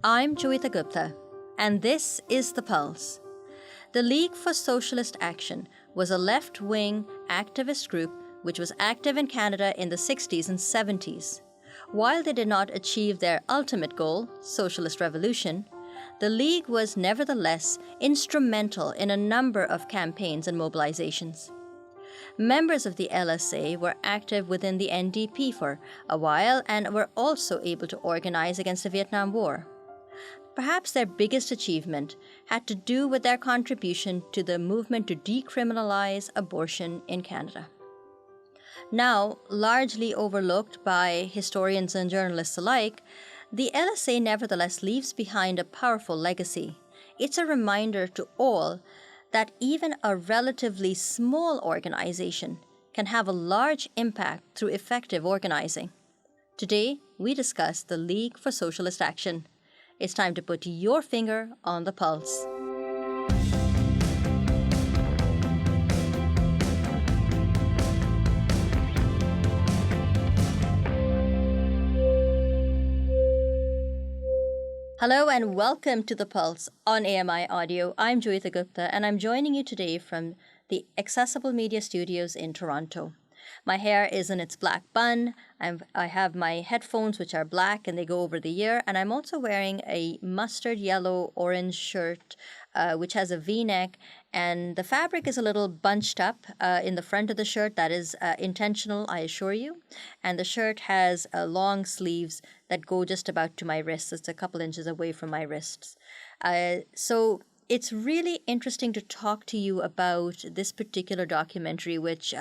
I'm Joeita Gupta, and this is The Pulse. The League for Socialist Action was a left-wing activist group which was active in Canada in the 60s and 70s. While they did not achieve their ultimate goal, socialist revolution, the League was nevertheless instrumental in a number of campaigns and mobilizations. Members of the LSA were active within the NDP for a while and were also able to organize against the Vietnam War. Perhaps their biggest achievement had to do with their contribution to the movement to decriminalize abortion in Canada. Now, largely overlooked by historians and journalists alike, the LSA nevertheless leaves behind a powerful legacy. It's a reminder to all that even a relatively small organization can have a large impact through effective organizing. Today, we discuss the League for Socialist Action. It's time to put your finger on the pulse. Hello and welcome to The Pulse on AMI Audio. I'm Joeita Gupta and I'm joining you today from the Accessible Media Studios in Toronto. My hair is in its black bun. I have my headphones, which are black, and they go over the ear. And I'm also wearing a mustard yellow orange shirt, which has a V-neck. And the fabric is a little bunched up in the front of the shirt. That is intentional, I assure you. And the shirt has long sleeves that go just about to my wrists. It's a couple inches away from my wrists. So it's really interesting to talk to you about this particular documentary, which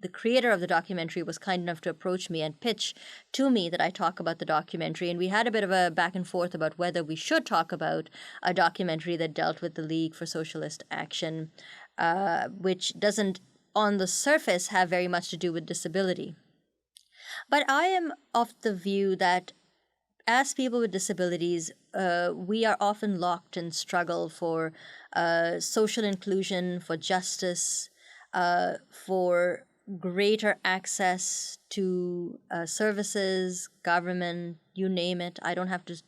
the creator of the documentary was kind enough to approach me and pitch to me that I talk about the documentary. And we had a bit of a back and forth about whether we should talk about a documentary that dealt with the League for Socialist Action, which doesn't, on the surface, have very much to do with disability. But I am of the view that as people with disabilities, we are often locked in struggle for social inclusion, for justice, for greater access to services, government, you name it. I don't have to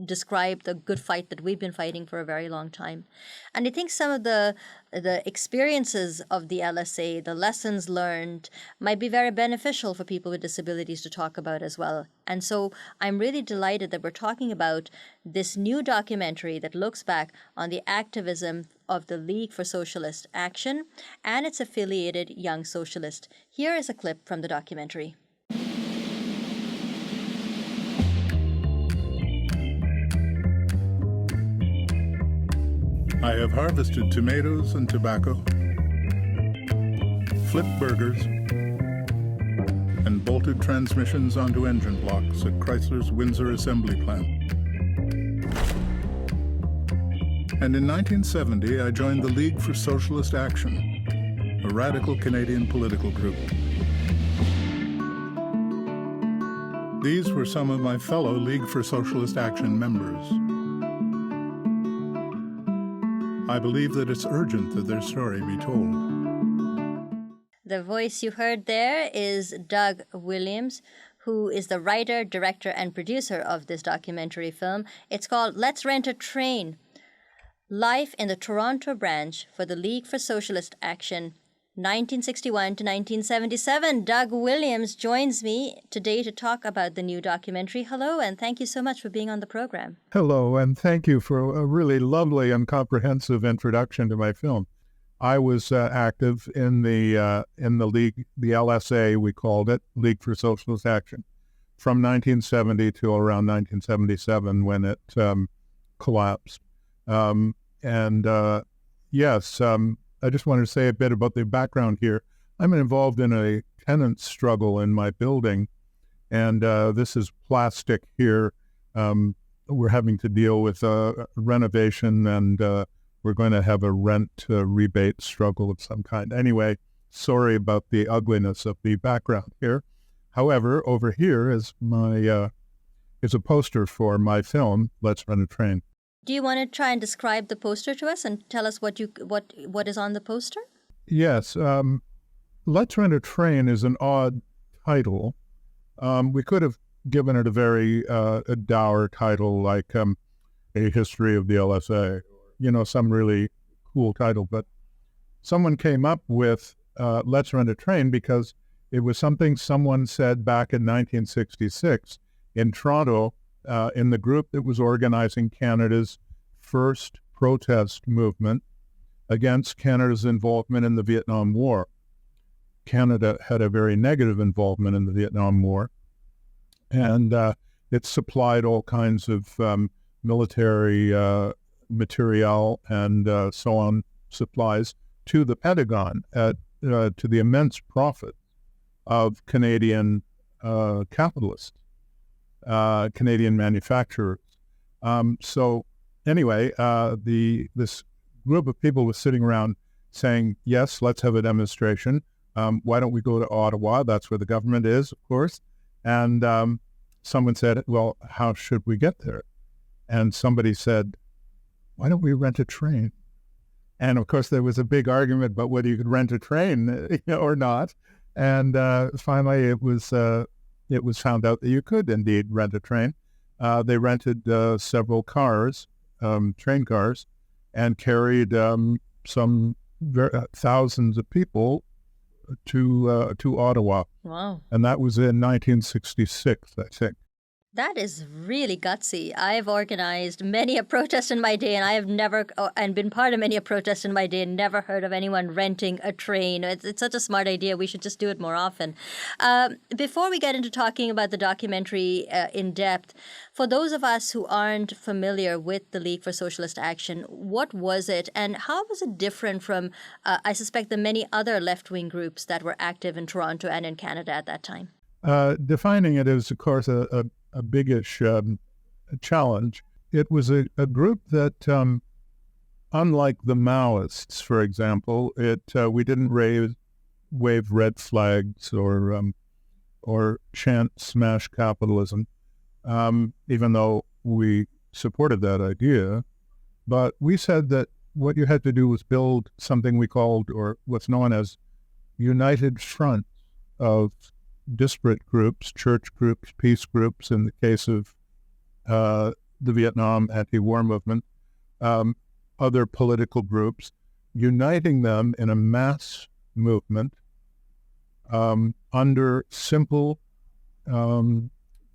describe the good fight that we've been fighting for a very long time. And I think some of the experiences of the LSA, the lessons learned, might be very beneficial for people with disabilities to talk about as well. And so I'm really delighted that we're talking about this new documentary that looks back on the activism of the League for Socialist Action and its affiliated Young Socialist. Here is a clip from the documentary. I have harvested tomatoes and tobacco, flipped burgers, and bolted transmissions onto engine blocks at Chrysler's Windsor Assembly Plant. And in 1970, I joined the League for Socialist Action, a radical Canadian political group. These were some of my fellow League for Socialist Action members. I believe that it's urgent that their story be told. The voice you heard there is Doug Williams, who is the writer, director, and producer of this documentary film. It's called Let's Rent a Train, Life in the Toronto Branch for the League for Socialist Action, 1961 to 1977. Doug Williams joins me today to talk about the new documentary. Hello, and thank you so much for being on the program. Hello, and thank you for a really lovely and comprehensive introduction to my film. I was active in the League, the LSA, we called it, League for Socialist Action, from 1970 to around 1977 when it collapsed. I just wanted to say a bit about the background here. I'm involved in a tenant struggle in my building, and this is plastic here. We're having to deal with renovation, and we're going to have a rent rebate struggle of some kind. Anyway, sorry about the ugliness of the background here. However, over here is is a poster for my film, Let's Rent a Train. Do you want to try and describe the poster to us and tell us what is on the poster? Yes. Let's Rent a Train is an odd title. We could have given it a very a dour title like A History of the LSA, some really cool title. But someone came up with Let's Rent a Train because it was something someone said back in 1966 in Toronto in the group that was organizing Canada's first protest movement against Canada's involvement in the Vietnam War. Canada had a very negative involvement in the Vietnam War, and it supplied all kinds of military material and so on supplies to the Pentagon to the immense profit of Canadian capitalists, Canadian manufacturers. So anyway, this group of people was sitting around saying, yes, let's have a demonstration. Why don't we go to Ottawa? That's where the government is, of course. And someone said, well, how should we get there? And somebody said, why don't we rent a train? And of course, there was a big argument about whether you could rent a train or not. And finally, it was found out that you could indeed rent a train. They rented several cars, train cars, and carried some thousands of people to Ottawa. Wow. And that was in 1966, I think. That is really gutsy. I've organized many a protest in my day, and I have never, and been part of many a protest in my day, and never heard of anyone renting a train. It's such a smart idea. We should just do it more often. Before we get into talking about the documentary in depth, for those of us who aren't familiar with the League for Socialist Action, what was it, and how was it different from, I suspect, the many other left-wing groups that were active in Toronto and in Canada at that time? Defining it is, of course, a biggish challenge. It was a group that, unlike the Maoists, for example, we didn't wave red flags or chant "smash capitalism," even though we supported that idea. But we said that what you had to do was build something we called, or what's known as, united front of disparate groups, church groups, peace groups, in the case of the Vietnam anti-war movement, other political groups, uniting them in a mass movement under simple,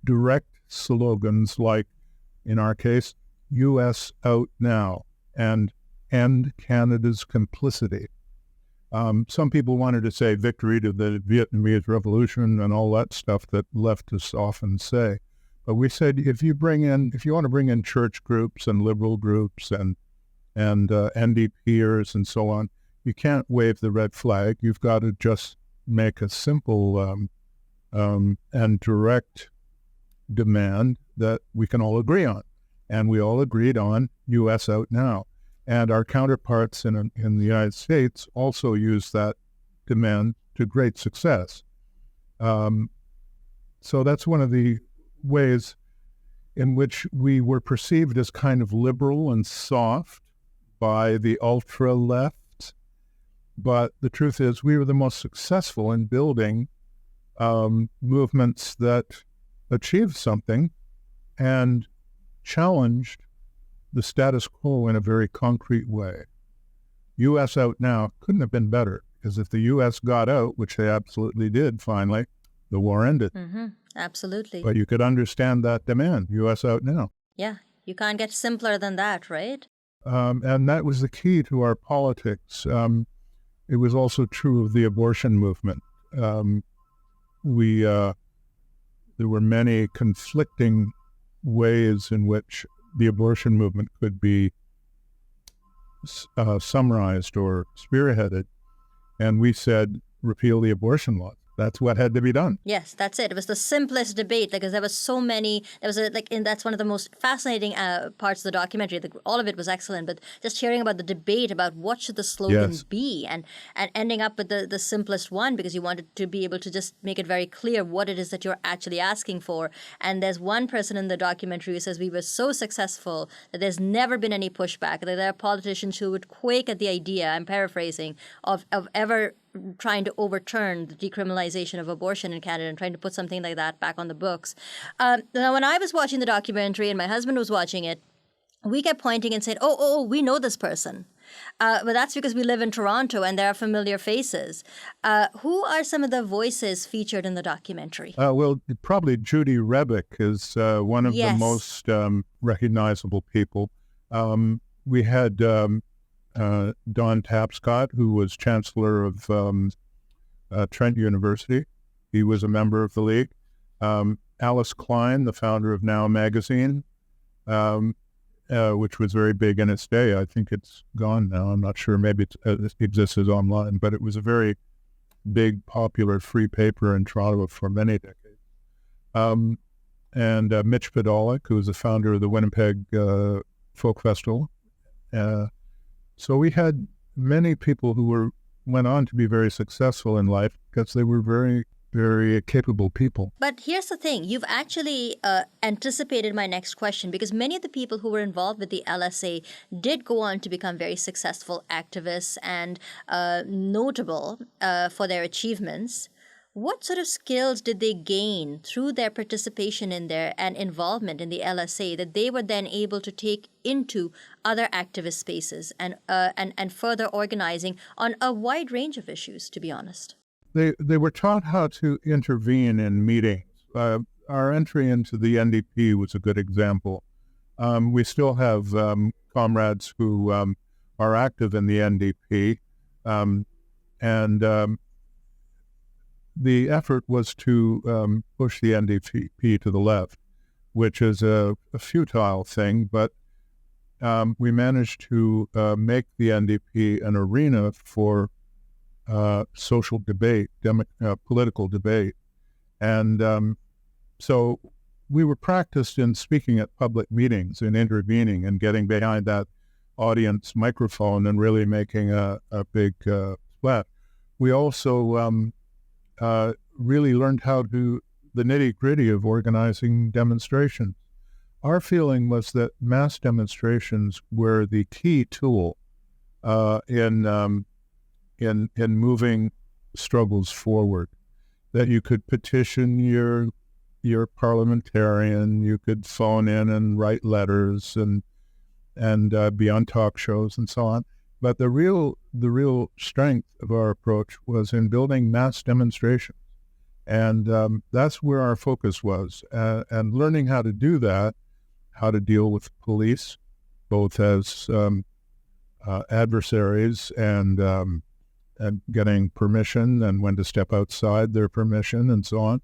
direct slogans like, in our case, U.S. out now, and end Canada's complicity. Some people wanted to say victory to the Vietnamese Revolution and all that stuff that leftists often say. But we said, if you want to bring in church groups and liberal groups and NDPers and so on, you can't wave the red flag. You've got to just make a simple and direct demand that we can all agree on. And we all agreed on U.S. out now. And our counterparts in the United States also used that demand to great success. So that's one of the ways in which we were perceived as kind of liberal and soft by the ultra-left. But the truth is, we were the most successful in building movements that achieved something and challenged the status quo in a very concrete way. U.S. out now couldn't have been better, because if the U.S. got out, which they absolutely did finally, the war ended. Mm-hmm. Absolutely. But you could understand that demand, U.S. out now. Yeah, you can't get simpler than that, right? And that was the key to our politics. It was also true of the abortion movement. There were many conflicting ways in which the abortion movement could be summarized or spearheaded. And we said, repeal the abortion law. That's what had to be done. Yes, that's it. It was the simplest debate because there was so many. There was that's one of the most fascinating parts of the documentary. All of it was excellent, but just hearing about the debate about what should the slogan be, and ending up with the simplest one, because you wanted to be able to just make it very clear what it is that you're actually asking for. And there's one person in the documentary who says we were so successful that there's never been any pushback. That there are politicians who would quake at the idea, I'm paraphrasing, of ever trying to overturn the decriminalization of abortion in Canada and trying to put something like that back on the books. Now, when I was watching the documentary and my husband was watching it, we kept pointing and saying, oh, we know this person. But that's because we live in Toronto and there are familiar faces. Who are some of the voices featured in the documentary? Well, probably Judy Rebick is one of the most recognizable people. We had Don Tapscott, who was Chancellor of Trent University. He was a member of the League. Alice Klein, the founder of Now Magazine, which was very big in its day. I think it's gone now. I'm not sure. Maybe it exists as online, but it was a very big, popular free paper in Toronto for many decades. And Mitch Podolak, who was the founder of the Winnipeg Folk Festival. So we had many people who went on to be very successful in life because they were very, very capable people. But here's the thing. You've actually anticipated my next question, because many of the people who were involved with the LSA did go on to become very successful activists and notable for their achievements. What sort of skills did they gain through their participation in there and involvement in the LSA that they were then able to take into other activist spaces and further organizing on a wide range of issues, to be honest? They were taught how to intervene in meetings. Our entry into the NDP was a good example. We still have comrades who are active in the NDP, and the effort was to push the NDP to the left, which is a futile thing, but we managed to make the NDP an arena for social debate, political debate. And so we were practiced in speaking at public meetings and intervening and getting behind that audience microphone and really making a big splash. We also really learned how to the nitty-gritty of organizing demonstrations. Our feeling was that mass demonstrations were the key tool in moving struggles forward. That you could petition your parliamentarian, you could phone in and write letters and be on talk shows and so on. But the real strength of our approach was in building mass demonstrations. And that's where our focus was. And learning how to do that, how to deal with police, both as adversaries and getting permission and when to step outside their permission and so on.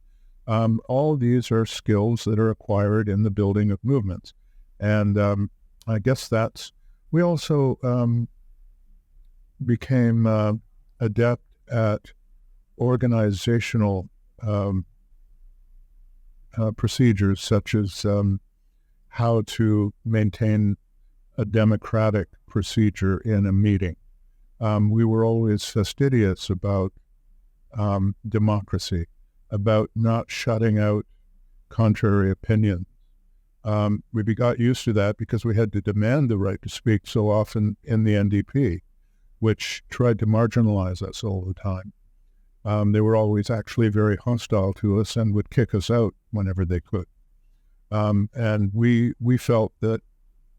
All of these are skills that are acquired in the building of movements. And I guess we also became adept at organizational procedures, such as how to maintain a democratic procedure in a meeting. We were always fastidious about democracy, about not shutting out contrary opinions. We got used to that because we had to demand the right to speak so often in the NDP, which tried to marginalize us all the time. They were always actually very hostile to us and would kick us out whenever they could. And we felt that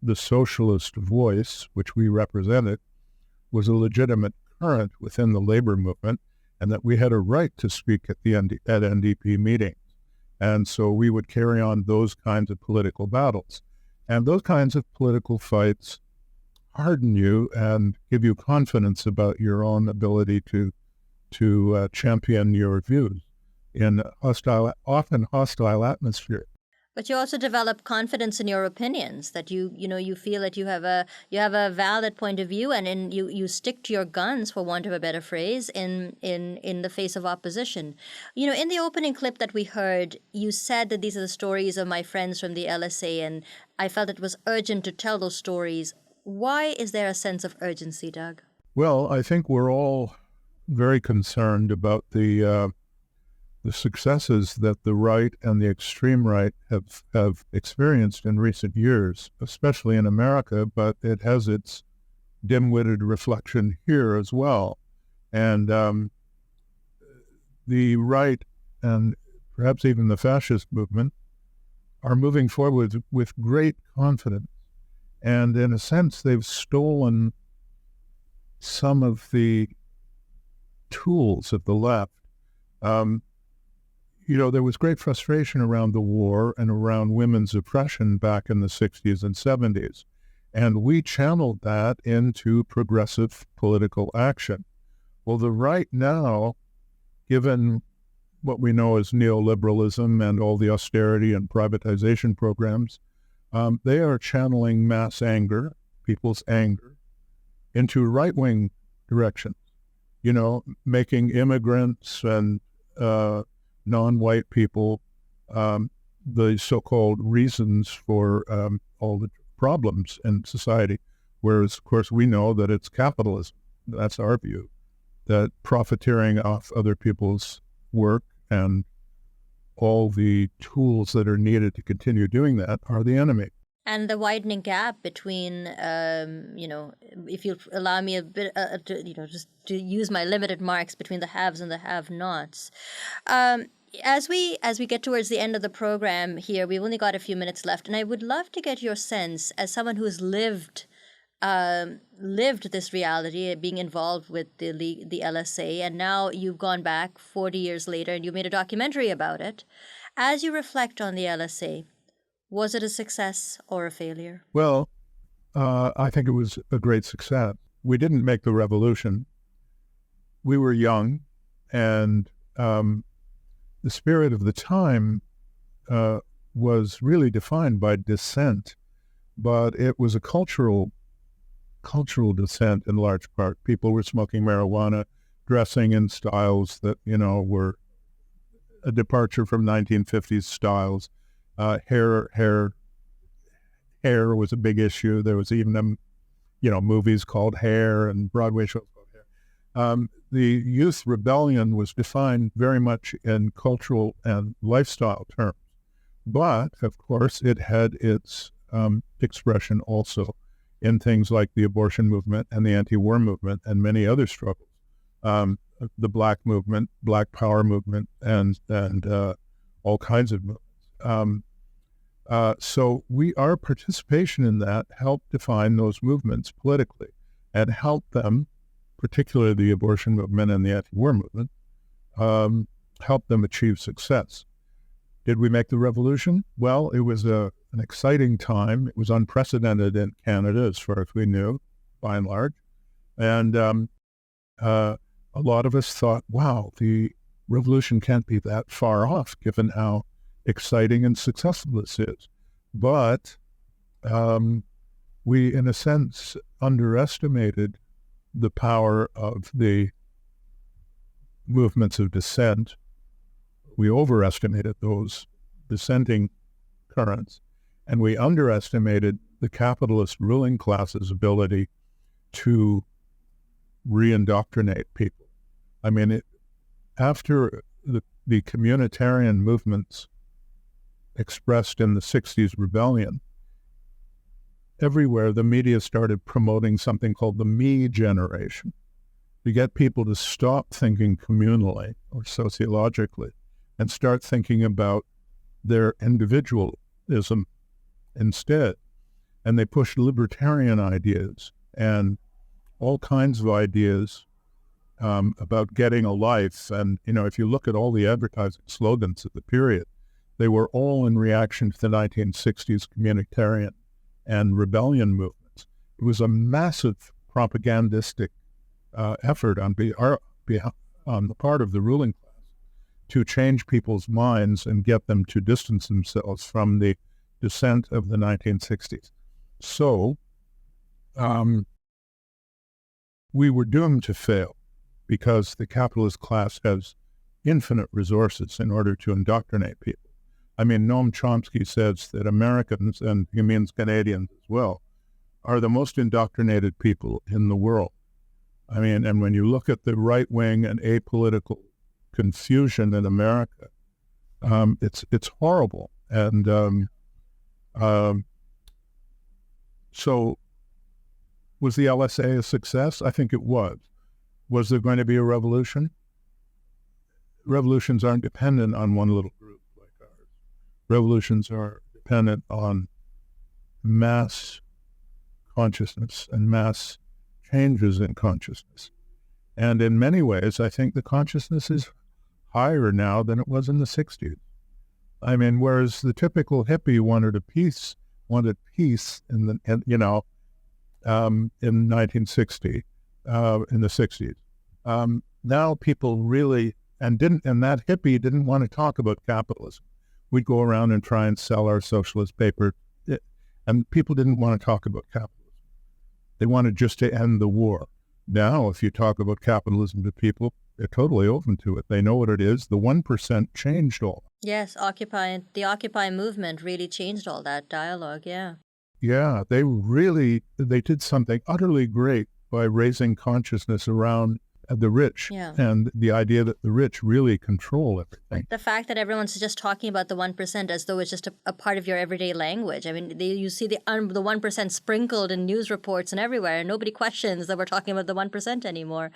the socialist voice, which we represented, was a legitimate current within the labor movement, and that we had a right to speak at NDP meetings. And so we would carry on those kinds of political battles. And those kinds of political fights harden you and give you confidence about your own ability to champion your views in often hostile atmosphere. But you also develop confidence in your opinions, that you feel that you have a valid point of view, and you stick to your guns, for want of a better phrase, in the face of opposition. In the opening clip that we heard, you said that these are the stories of my friends from the LSA, and I felt it was urgent to tell those stories. Why is there a sense of urgency, Doug? Well, I think we're all very concerned about the successes that the right and the extreme right have experienced in recent years, especially in America, but it has its dim-witted reflection here as well. And the right and perhaps even the fascist movement are moving forward with great confidence. And in a sense, they've stolen some of the tools of the left. There was great frustration around the war and around women's oppression back in the 60s and 70s. And we channeled that into progressive political action. Well, the right now, given what we know as neoliberalism and all the austerity and privatization programs, they are channeling mass anger, people's anger, into right-wing directions, making immigrants and non-white people the so-called reasons for all the problems in society, whereas, of course, we know that it's capitalism. That's our view, that profiteering off other people's work and all the tools that are needed to continue doing that are the enemy. And the widening gap between, if you allow me a bit, just to use my limited marks, between the haves and the have-nots. As we get towards the end of the program here, we've only got a few minutes left, and I would love to get your sense as someone who's lived this reality, being involved with the LSA, and now you've gone back 40 years later and you made a documentary about it. As you reflect on the LSA, was it a success or a failure? Well, I think it was a great success. We didn't make the revolution. We were young, and the spirit of the time was really defined by dissent, but it was a cultural dissent in large part. People were smoking marijuana, dressing in styles that, were a departure from 1950s styles. Hair was a big issue. There was even movies called Hair and Broadway shows called Hair. The youth rebellion was defined very much in cultural and lifestyle terms, but of course it had its expression also in things like the abortion movement and the anti-war movement and many other struggles. The Black movement, Black Power movement, and all kinds of movements. So our participation in that helped define those movements politically and helped them, particularly the abortion movement and the anti-war movement, helped them achieve success. Did we make the revolution? Well, it was an exciting time. It was unprecedented in Canada as far as we knew, by and large. And a lot of us thought, wow, the revolution can't be that far off given how exciting and successful this is. But we, in a sense, underestimated the power of the movements of dissent. We overestimated those dissenting currents, and we underestimated the capitalist ruling class's ability to re-indoctrinate people. I mean, after the communitarian movements expressed in the 60s rebellion, everywhere the media started promoting something called the me generation, to get people to stop thinking communally or sociologically and start thinking about their individualism instead. And they pushed libertarian ideas and all kinds of ideas about getting a life. And, if you look at all the advertising slogans of the period, they were all in reaction to the 1960s communitarian and rebellion movements. It was a massive propagandistic effort on the part of the ruling class to change people's minds and get them to distance themselves from the dissent of the 1960s. So we were doomed to fail because the capitalist class has infinite resources in order to indoctrinate people. I mean, Noam Chomsky says that Americans, and he means Canadians as well, are the most indoctrinated people in the world. I mean, and when you look at the right-wing and apolitical confusion in America, it's horrible. And so was the LSA a success? I think it was. Was there going to be a revolution? revolutions aren't dependent on one little group like ours. Revolutions are dependent on mass consciousness and mass changes in consciousness. And in many ways, I think the consciousness is higher now than it was in the 60s. I mean, whereas the typical hippie wanted peace in the, in 1960, in the 60s. Now people really, and that hippie didn't want to talk about capitalism. We'd go around and try and sell our socialist paper, and people didn't want to talk about capitalism. They wanted just to end the war. Now, if you talk about capitalism to people, they're totally open to it. They know what it is. The 1% changed all. Yes, the Occupy movement really changed all that dialogue, yeah. Yeah, they did something utterly great by raising consciousness around the rich, and the idea that the rich really control everything. The fact that everyone's just talking about the 1% as though it's just a part of your everyday language. I mean, you see the 1% sprinkled in news reports and everywhere, and nobody questions that we're talking about the 1% anymore.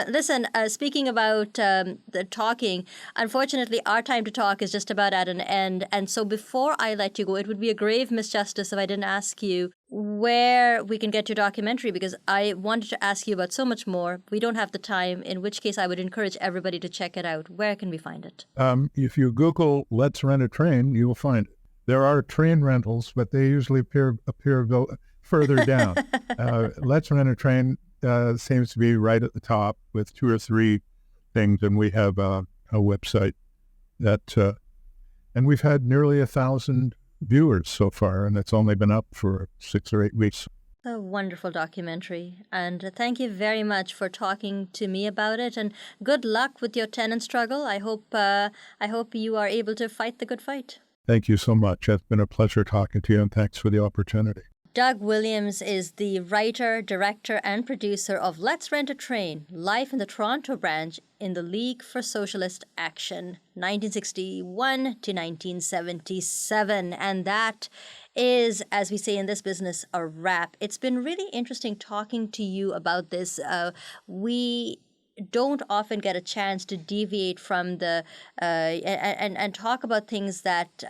Listen, speaking about the talking, unfortunately, our time to talk is just about at an end. And so before I let you go, it would be a grave misjustice if I didn't ask you where we can get your documentary, because I wanted to ask you about so much more. We don't have the time, in which case I would encourage everybody to check it out. Where can we find it? If you Google "Let's Rent a Train," you will find it. There are train rentals, but they usually appear further down. "Let's Rent a Train" seems to be right at the top with 2 or 3 things, and we have a website that, and we've had nearly 1,000 viewers so far, and it's only been up for 6 or 8 weeks. A wonderful documentary, and thank you very much for talking to me about it, and good luck with your tenant struggle. I hope you are able to fight the good fight. Thank you so much. It's been a pleasure talking to you, and thanks for the opportunity. Doug Williams is the writer, director, and producer of Let's Rent a Train, live in the Toronto branch in the League for Socialist Action, 1961 to 1977. And that is, as we say in this business, a wrap. It's been really interesting talking to you about this. We don't often get a chance to deviate from the and talk about things that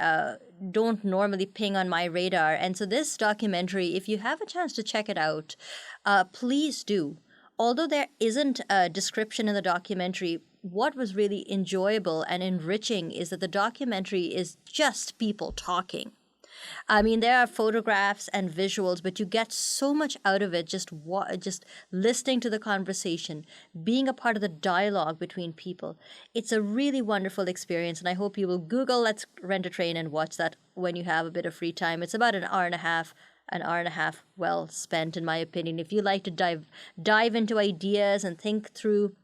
don't normally ping on my radar. And so this documentary, if you have a chance to check it out, please do. Although there isn't a description in the documentary, what was really enjoyable and enriching is that the documentary is just people talking. I mean, there are photographs and visuals, but you get so much out of it just listening to the conversation, being a part of the dialogue between people. It's a really wonderful experience, and I hope you will Google Let's Rent a Train and watch that when you have a bit of free time. It's about an hour and a half well spent, in my opinion. If you like to dive into ideas and think through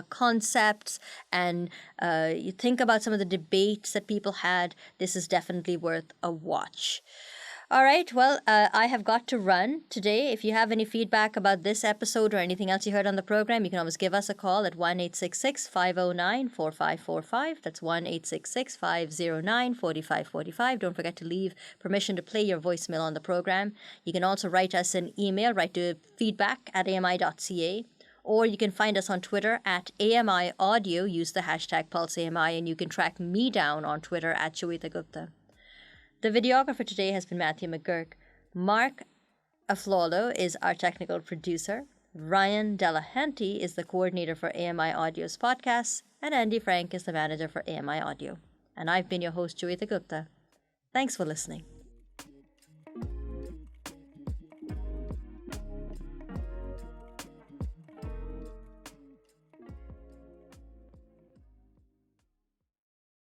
concepts, and you think about some of the debates that people had, this is definitely worth a watch. All right, well, I have got to run today. If you have any feedback about this episode or anything else you heard on the program, you can always give us a call at 1-866-509-4545. That's 1-866-509-4545. Don't forget to leave permission to play your voicemail on the program. You can also write us an email, write to feedback@ami.ca. Or you can find us on Twitter at AMI Audio. Use the hashtag PulseAMI, and you can track me down on Twitter at Joeita Gupta. The videographer today has been Matthew McGurk. Mark Aflalo is our technical producer. Ryan Delahanty is the coordinator for AMI Audio's podcasts. And Andy Frank is the manager for AMI Audio. And I've been your host, Joeita Gupta. Thanks for listening.